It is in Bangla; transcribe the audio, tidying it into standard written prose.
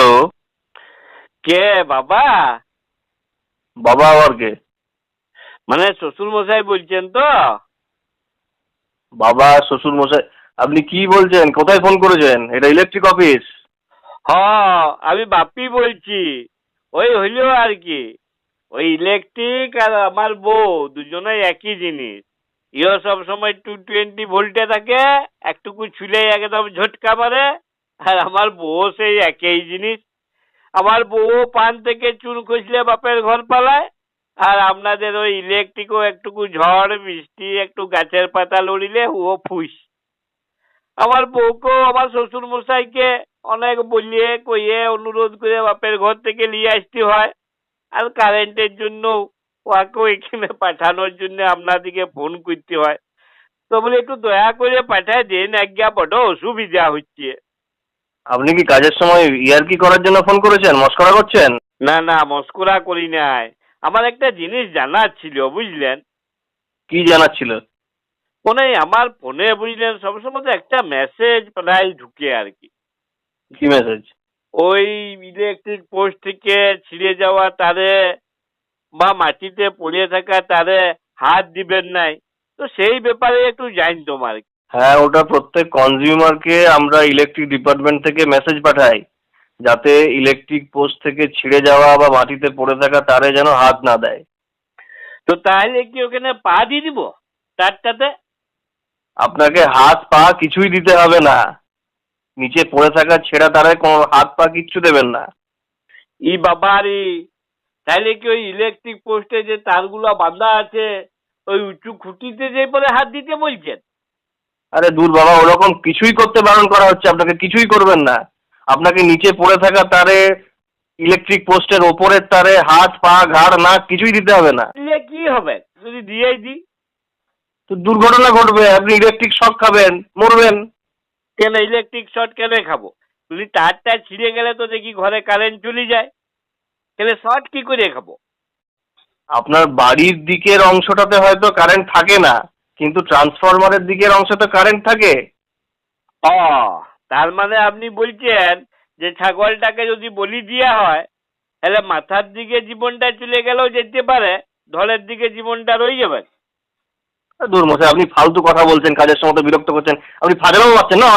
হ্যালো। কে বাবা? বাবা আবার কে? মানে শ্বশুর মশাই বলছেন তো? বাবা শ্বশুর মশাই? আপনি কি বলছেন? কোথায় ফোন করেছেন? এটা ইলেকট্রিক অফিস। হ, আমি বাপ্পি বলছি। ওই হইলো আর কি, ওই ইলেকট্রিক আর আমার বউ দুজনেই একই জিনিস। ইও সব সময় 220 ভোল্টে থাকে, একটুকু ছুলে একদম ঝটকা মারে। আর আমার বউ সেই একই জিনিস। আমার বউ পান থেকে চুন খসলে বাপের ঘর পালায়। আর আপনাদের ওই ইলেকট্রিকও একটুকু ঝড় বৃষ্টি একটু গাছের পাতা লড়িলে ও ফুস। আমার বউকেও আমার শ্বশুর মশাইকে অনেক বলিয়ে কইয়ে অনুরোধ করে বাপের ঘর থেকে নিয়ে আসতে হয়। আর কারেন্টের জন্য ওকেও এখানে পাঠানোর জন্য আপনাদিকে ফোন করতে হয়। তো বলে একটু দয়া করে পাঠায় দিন, আজ্ঞা বড় অসুবিধা হচ্ছে। আপনি কি কাজের সময় ইয়ার্কি করার জন্য ফোন করেছেন? মস্করা করছেন? না না, মস্করা করি নাই। আমার একটা জিনিস জানার ছিল, বুঝলেন? কি জানার ছিল? ফোনে আমার ফোনে বুঝলেন সবসময় তো একটা মেসেজ প্রায় ঢুকে আর কি। কি মেসেজ? ওই ইলেকট্রিক পোস্ট থেকে ছিঁড়ে যাওয়া তারে বা মাটিতে পড়ে থাকা তারে হাত দিবেন নাই। তো সেই ব্যাপারে একটু জানতাম আর কি। হ্যাঁ, ওটা প্রত্যেক কনজিউমারকে আমরা ইলেকট্রিক ডিপার্টমেন্ট থেকে মেসেজ পাঠাই, যাতে ইলেকট্রিক পোস্ট থেকে ছিঁড়ে যাওয়া বা মাটিতে পড়ে থাকা তারে যেন হাত না দেয়। তো তাহলে কি ওখানে পা দিয়ে দিব তারটাতে? আপনাকে হাত পা কিছুই দিতে হবে না। নিচে পড়ে থাকা ছেঁড়া তারে কোনো হাত পা কিচ্ছু দেবেন না। ই বাবারি, তাহলে কি ওই ইলেকট্রিক পোস্টে যে তারগুলো বাঁধা আছে ওই উঁচু খুঁটিতে যে পরে হাত দিতে বলছেন? আরে দূর বাবা, ওরকম কিছুই করতে বারণ করা হচ্ছে, আপনাকে কিছুই করবেন না। আপনাকে নিচে পড়ে থাকা তারে, ইলেকট্রিক পোস্টের ওপরের তারে হাত পা ঘাড় নাক কিছুই দিতে হবে না। দিলে কি হবে যদি দিয়েই দিই? তো দুর্ঘটনা ঘটবে, আপনি ইলেকট্রিক শক খাবেন, মরবেন। কেন ইলেকট্রিক শর্ট কেন খাবো? যদি তারটা ছিঁড়ে গেলে তো দেখি ঘরে কারেন্ট চলে যায়, তাহলে শর্ট কি করে খাবো? আপনার বাড়ির দিকের অংশটাতে হয়তো কারেন্ট থাকে না, কিন্তু ট্রান্সফরমারের দিকের অংশে তো কারেন্ট থাকে। ও, তার মানে আপনি বলছেন যে ছাগলটাকে যদি বলি দেওয়া হয় তাহলে মাথার দিকে জীবনটা চলে গেলেও যেতে পারে, ধলের দিকে জীবনটা রয়ে যাবে। দূর মশাই, আপনি ফালতু কথা বলছেন, কাজের সময় তো বিরক্ত করছেন। আপনি ফাজলামো পাচ্ছেন না?